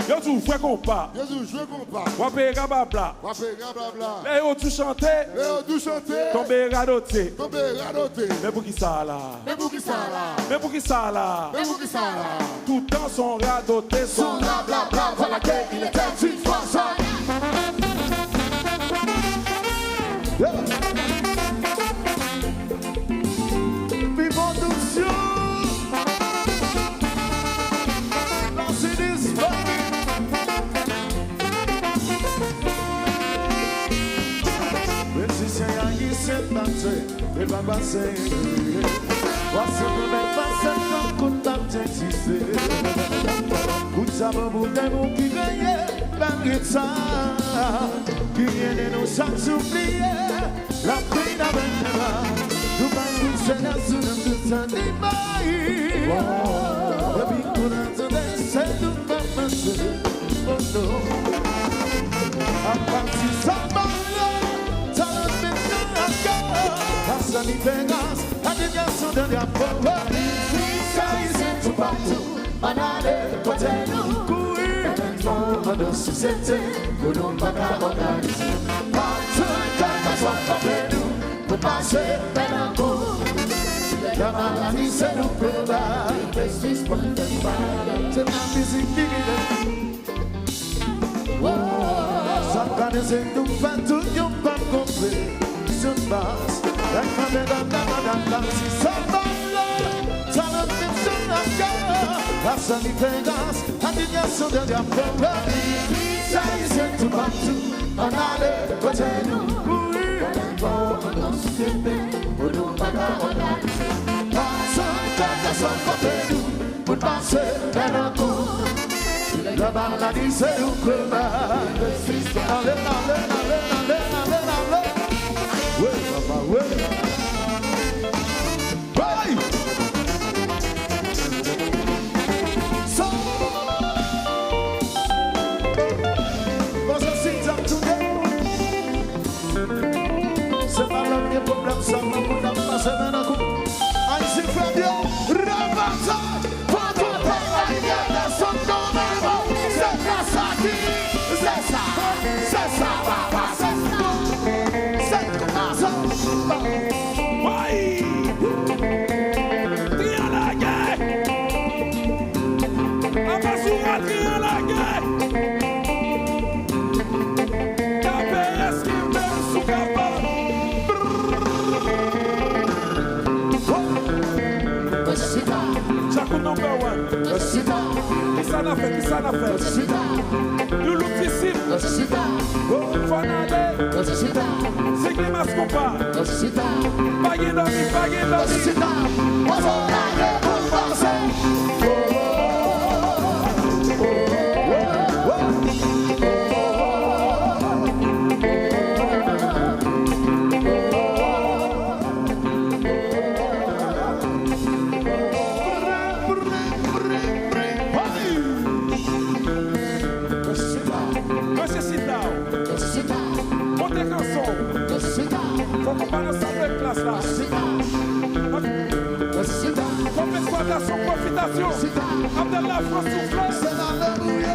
Yo tout frère compas. Yo tout jouer compas. Wapé gababla. Wapé gababla. Les yo tout chanter. Les yo tout chanter. Tomber radoté. Tomber radoté. Mais pour qui ça là? Mais pour qui ça là? Mais pour qui ça là? Mais pour qui ça là? Tout le temps son radoté. Son blablabla. Voilà qu'il était une fois ça. Vivons doucement. Lancez des vagues. Mais si c'est un qui s'est battu, il va passer. Voici le même passage quand coup d'argent existait. Coup de sabot pour des mots qui gagnaient, malgré ça. Qui viennent nous s'oublier, la peine avec les mains. Nous parlons de la zone de Saint-Denis. Et puis qu'on entendait, c'est tout le monde. Oh non. À partir de ça, ça ne fait pas. La salle Vegas, la déviation de la pauvre. Ça y est, tout partout. Manade, côté nous. Courir. Dans la société, pour nous pas organiser. Partout, quand on soit pas nous, pour passer dans un coup. La maladie, c'est nous prévoir. C'est la musique qui guide. Ça connaissait nous fait tout, nous pas compris. Sur base, la caméra dans si ça va là, ça ne fait sur la gueule. La salle Vegas, la déviation de la pauvre. Ça y est, tout partout, on a les côtés nous. Oui, dans la société, pour nous pas organiser. Quand on soit pas nous, pour passer dans un coup. La maladie, c'est nous prévoir. Allez, allez, allez, allez, allez, allez. Oui, papa, oui. Bye! So, what's the seeds up today? C'est pas le même problème, ça m'a coûté à passer dans un coup. Aïe, c'est Fabio, Rabata, pour tout le pays, il y a des sons dans le monde. C'est ça qui, c'est ça, papa, c'est ça. Oui! Triant la guerre! Amassoura triant la guerre! KPS qui mène sous capable! Chakou number one! Qui ça n'a fait? Qui ça n'a fait? Du loutissime! Fanade! C'est que les masques qu'on parle! Pagé d'ami, pagé d'ami! On s'en a pour passer. Montez canson! Faut qu'on parle ensemble de classe là! Faut exploitation, profitation! Abdallah, France souffle! C'est l'alléluia!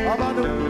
Abandon.